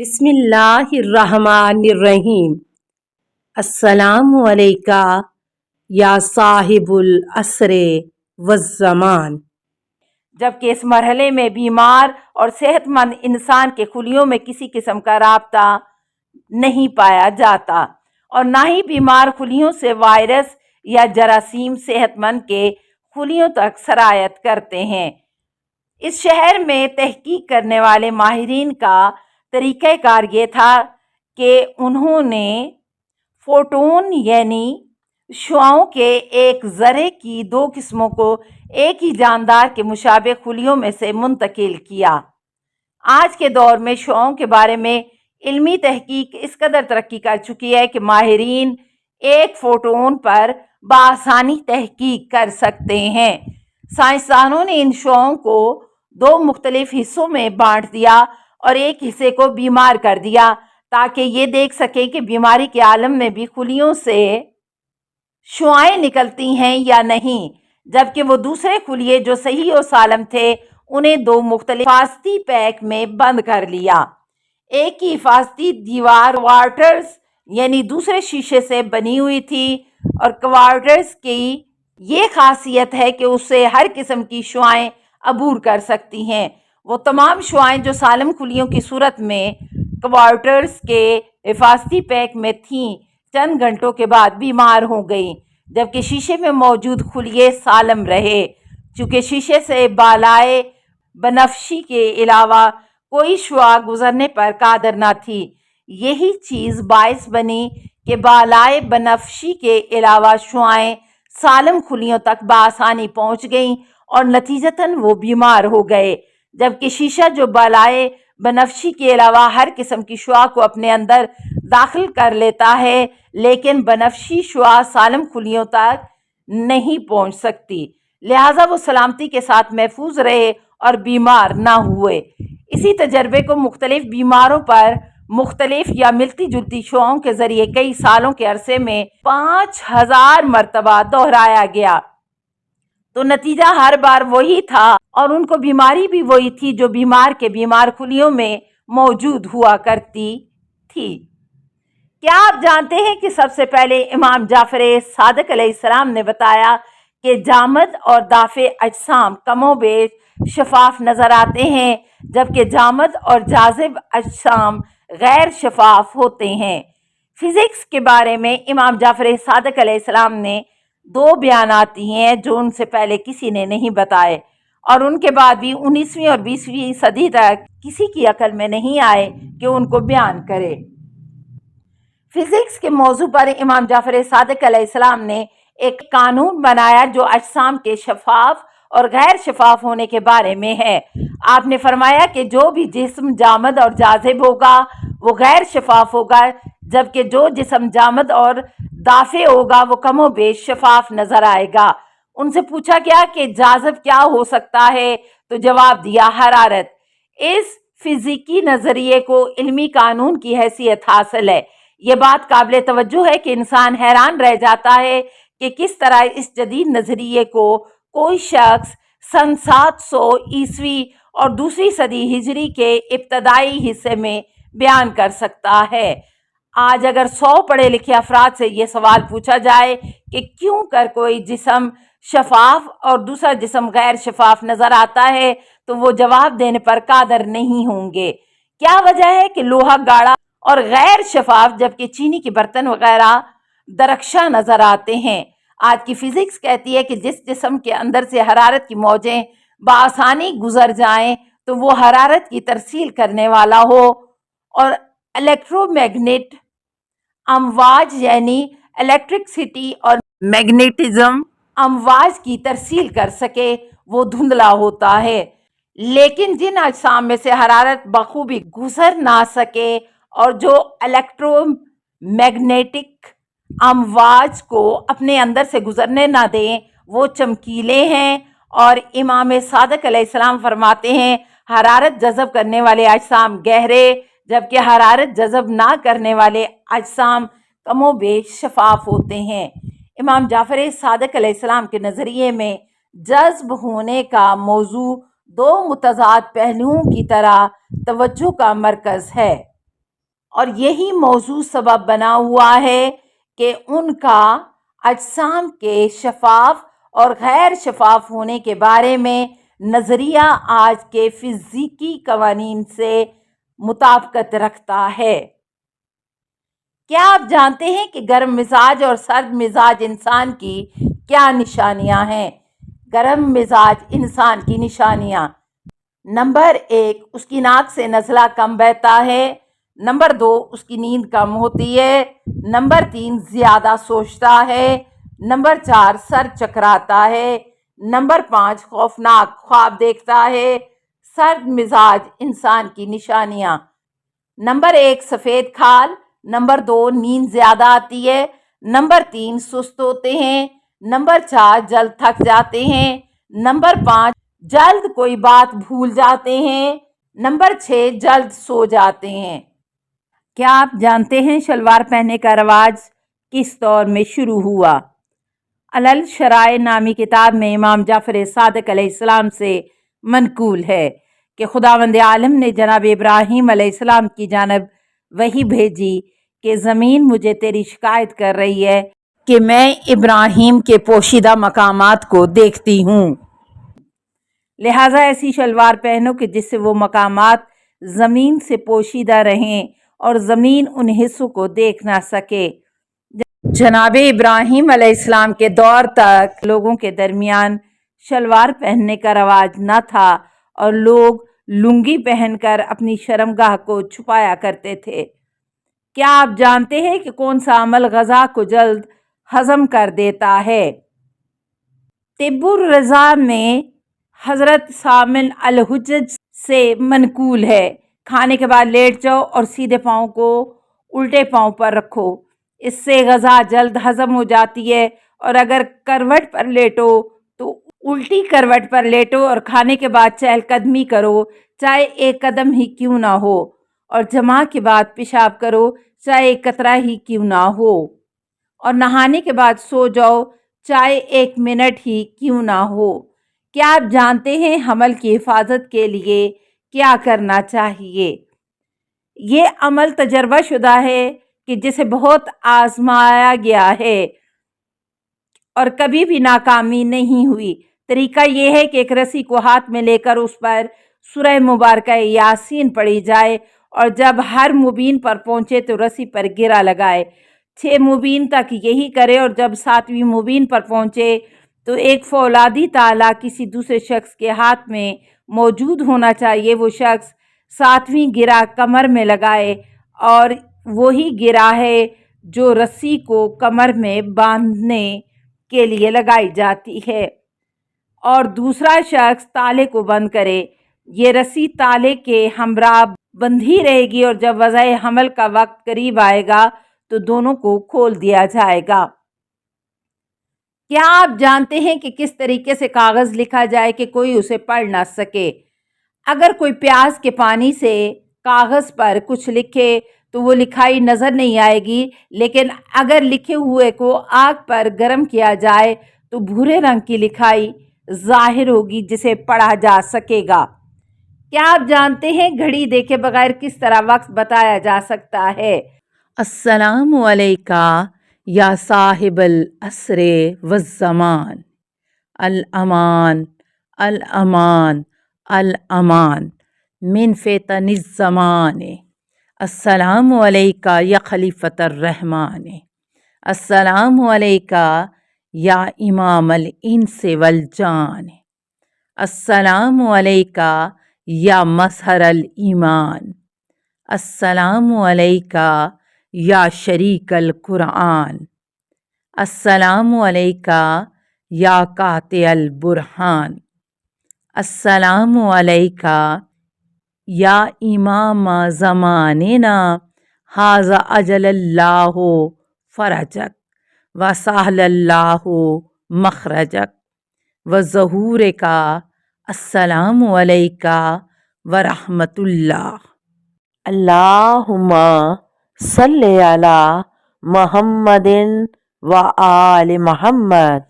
بسم اللہ الرحمن الرحیم۔ السلام علیکہ یا صاحب العصر والزمان۔ جبکہ اس مرحلے میں بیمار اور صحت مند انسان کے خلیوں میں کسی قسم کا رابطہ نہیں پایا جاتا اور نہ ہی بیمار خلیوں سے وائرس یا جراثیم صحت مند کے خلیوں تک سرایت کرتے ہیں۔ اس شہر میں تحقیق کرنے والے ماہرین کا طریقہ کار یہ تھا کہ انہوں نے فوٹون یعنی شعاؤں کے ایک ذرے کی دو قسموں کو ایک ہی جاندار کے مشابہ خلیوں میں سے منتقل کیا۔ آج کے دور میں شعاؤں کے بارے میں علمی تحقیق اس قدر ترقی کر چکی ہے کہ ماہرین ایک فوٹون پر بآسانی تحقیق کر سکتے ہیں۔ سائنسدانوں نے ان شعاؤں کو دو مختلف حصوں میں بانٹ دیا اور ایک حصے کو بیمار کر دیا تاکہ یہ دیکھ سکیں کہ بیماری کے عالم میں بھی خلیوں سے شعاعیں نکلتی ہیں یا نہیں، جبکہ وہ دوسرے خلیے جو صحیح و سالم تھے انہیں دو مختلف حفاظتی پیک میں بند کر لیا۔ ایک کی حفاظتی دیوار کوارٹرز یعنی دوسرے شیشے سے بنی ہوئی تھی اور کوارٹرز کی یہ خاصیت ہے کہ اس سے ہر قسم کی شعاعیں عبور کر سکتی ہیں۔ وہ تمام شعاعیں جو سالم خلیوں کی صورت میں کوارٹرز کے حفاظتی پیک میں تھیں چند گھنٹوں کے بعد بیمار ہو گئیں، جبکہ شیشے میں موجود خلیے سالم رہے۔ چونکہ شیشے سے بالائے بنفشی کے علاوہ کوئی شعاع گزرنے پر قادر نہ تھی، یہی چیز باعث بنی کہ بالائے بنفشی کے علاوہ شعاعیں سالم خلیوں تک بآسانی پہنچ گئیں اور نتیجتاً وہ بیمار ہو گئے، جبکہ شیشہ جو بالائے بنفشی کے علاوہ ہر قسم کی شعاع کو اپنے اندر داخل کر لیتا ہے لیکن بنفشی شعاع سالم خلیوں تک نہیں پہنچ سکتی، لہٰذا وہ سلامتی کے ساتھ محفوظ رہے اور بیمار نہ ہوئے۔ اسی تجربے کو مختلف بیماروں پر مختلف یا ملتی جلتی شعاؤں کے ذریعے کئی سالوں کے عرصے میں 5000 مرتبہ دہرایا گیا تو نتیجہ ہر بار وہی تھا اور ان کو بیماری بھی وہی تھی جو بیمار کے بیمار خلیوں میں موجود ہوا کرتی تھی۔ کیا آپ جانتے ہیں کہ سب سے پہلے امام جعفر صادق علیہ السلام نے بتایا کہ جامد اور دافع اجسام کم و بیش شفاف نظر آتے ہیں جبکہ جامد اور جاذب اجسام غیر شفاف ہوتے ہیں۔ فزکس کے بارے میں امام جعفر صادق علیہ السلام نے دو بیانات دیے ہیں جو ان سے پہلے کسی نے نہیں بتائے اور ان کے بعد بھی 19ویں اور 20ویں صدی تک کسی کی عقل میں نہیں آئے کہ ان کو بیان کرے۔ فزکس کے موضوع پر امام جعفر صادق علیہ السلام نے ایک قانون بنایا جو اجسام کے شفاف اور غیر شفاف ہونے کے بارے میں ہے۔ آپ نے فرمایا کہ جو بھی جسم جامد اور جاذب ہوگا وہ غیر شفاف ہوگا، جبکہ جو جسم جامد اور دافع ہوگا وہ کم و بیش شفاف نظر آئے گا۔ ان سے پوچھا گیا کہ جاذب کیا ہو سکتا ہے تو جواب دیا حرارت۔ اس فزیکی نظریے کو علمی قانون کی حیثیت حاصل ہے۔ یہ بات قابل توجہ ہے کہ انسان حیران رہ جاتا ہے کہ کس طرح اس جدید نظریے کو کوئی شخص سن 700 عیسوی اور دوسری صدی ہجری کے ابتدائی حصے میں بیان کر سکتا ہے۔ آج اگر 100 پڑھے لکھے افراد سے یہ سوال پوچھا جائے کہ کیوں کر کوئی جسم شفاف اور دوسرا جسم غیر شفاف نظر آتا ہے تو وہ جواب دینے پر قادر نہیں ہوں گے۔ کیا وجہ ہے کہ لوہا گاڑا اور غیر شفاف جبکہ چینی کے برتن وغیرہ درخشاں نظر آتے ہیں؟ آج کی فزکس کہتی ہے کہ جس جسم کے اندر سے حرارت کی موجیں بآسانی گزر جائیں تو وہ حرارت کی ترسیل کرنے والا ہو اور الیکٹرو میگنیٹ امواج یعنی الیکٹرکسٹی اور میگنیٹزم امواج کی ترسیل کر سکے، وہ دھندلا ہوتا ہے۔ لیکن جن اجسام میں سے حرارت بخوبی گزر نہ سکے اور جو الیکٹرو میگنیٹک امواج کو اپنے اندر سے گزرنے نہ دیں وہ چمکیلے ہیں، اور امام صادق علیہ السلام فرماتے ہیں حرارت جذب کرنے والے اجسام گہرے جبکہ حرارت جذب نہ کرنے والے اجسام کم و بیش شفاف ہوتے ہیں۔ امام جعفر صادق علیہ السلام کے نظریے میں جذب ہونے کا موضوع دو متضاد پہلوؤں کی طرح توجہ کا مرکز ہے۔ اور یہی موضوع سبب بنا ہوا ہے کہ ان کا اجسام کے شفاف اور غیر شفاف ہونے کے بارے میں نظریہ آج کے فزیکی قوانین سے مطابقت رکھتا ہے۔ کیا آپ جانتے ہیں کہ گرم مزاج اور سرد مزاج انسان کی کیا نشانیاں ہیں؟ گرم مزاج انسان کی نشانیاں: نمبر 1، اس کی ناک سے نزلہ کم بہتا ہے۔ نمبر 2، اس کی نیند کم ہوتی ہے۔ نمبر 3، زیادہ سوچتا ہے۔ نمبر 4، سر چکراتا ہے۔ نمبر 5، خوفناک خواب دیکھتا ہے۔ سرد مزاج انسان کی نشانیاں: نمبر 1، سفید کھال۔ نمبر 2، نیند زیادہ آتی ہے۔ نمبر 3، سست ہوتے ہیں۔ نمبر 4، جلد تھک جاتے ہیں۔ نمبر 5، جلد کوئی بات بھول جاتے ہیں۔ نمبر 6، جلد سو جاتے ہیں۔ کیا آپ جانتے ہیں شلوار پہننے کا رواج کس دور میں شروع ہوا؟ علل شرائع نامی کتاب میں امام جعفر صادق علیہ السلام سے منقول ہے کہ خداوند عالم نے جناب ابراہیم علیہ السلام کی جانب وحی بھیجی کہ زمین مجھے تیری شکایت کر رہی ہے کہ میں ابراہیم کے پوشیدہ مقامات کو دیکھتی ہوں، لہٰذا ایسی شلوار پہنو کہ جس سے وہ مقامات زمین سے پوشیدہ رہیں اور زمین ان حصوں کو دیکھ نہ سکے۔ جناب ابراہیم علیہ السلام کے دور تک لوگوں کے درمیان شلوار پہننے کا رواج نہ تھا اور لوگ لنگی پہن کر اپنی شرمگاہ کو چھپایا کرتے تھے۔ کیا آپ جانتے ہیں کہ کون سا عمل غذا کو جلد ہضم کر دیتا ہے؟ طب الرضا میں حضرت سامن الحجج سے منقول ہے، کھانے کے بعد لیٹ جاؤ اور سیدھے پاؤں کو الٹے پاؤں پر رکھو، اس سے غذا جلد ہضم ہو جاتی ہے، اور اگر کروٹ پر لیٹو تو الٹی کروٹ پر لیٹو اور کھانے کے بعد چہل قدمی کرو، چاہے ایک قدم ہی کیوں نہ ہو، اور جماع کے بعد پیشاب کرو، چاہے ایک قطرہ ہی کیوں نہ ہو، اور نہانے کے بعد سو جاؤ، چاہے 1 منٹ ہی کیوں نہ ہو۔ کیا آپ جانتے ہیں حمل کی حفاظت کے لیے کیا کرنا چاہیے؟ یہ عمل تجربہ شدہ ہے کہ جسے بہت آزمایا گیا ہے اور کبھی بھی ناکامی نہیں ہوئی۔ طریقہ یہ ہے کہ ایک رسی کو ہاتھ میں لے کر اس پر سورہ مبارکہ یاسین پڑھی جائے، اور جب ہر مبین پر پہنچے تو رسی پر گرہ لگائے، 6 مبین تک یہی کرے، اور جب 7ویں مبین پر پہنچے تو ایک فولادی تالا کسی دوسرے شخص کے ہاتھ میں موجود ہونا چاہیے، وہ شخص 7ویں گرہ کمر میں لگائے، اور وہی گرہ ہے جو رسی کو کمر میں باندھنے کے لیے لگائی جاتی ہے، اور دوسرا شخص تالے کو بند کرے۔ یہ رسی تالے کے ہمراہ بندھی رہے گی، اور جب وضع حمل کا وقت قریب آئے گا تو دونوں کو کھول دیا جائے گا۔ کیا آپ جانتے ہیں کہ کس طریقے سے کاغذ لکھا جائے کہ کوئی اسے پڑھ نہ سکے؟ اگر کوئی پیاز کے پانی سے کاغذ پر کچھ لکھے تو وہ لکھائی نظر نہیں آئے گی، لیکن اگر لکھے ہوئے کو آگ پر گرم کیا جائے تو بھورے رنگ کی لکھائی ظاہر ہوگی جسے پڑھا جا سکے گا۔ کیا آپ جانتے ہیں گھڑی دیکھے بغیر کس طرح وقت بتایا جا سکتا ہے؟ السلام علیکہ یا صاحب العصر والزمان، الامان الامان الامان من فتن الزمان، السلام علیکہ یا خلیفۃ الرحمن، السلام علیکہ یا امام الانس والجان، السلام علیکہ یا مظہر الایمان، السلام علیکہ یا شریک القرآن، السلام علیکہ یا قاطع البرہان، السلام علیکہ یا امام زماننا، ھذا اجل اللہ فرجک وسہل اللہ مخرجک وظہورک، السلام علیکہ ورحمۃ اللہ۔ اللہم صلی علی محمد و آل محمد۔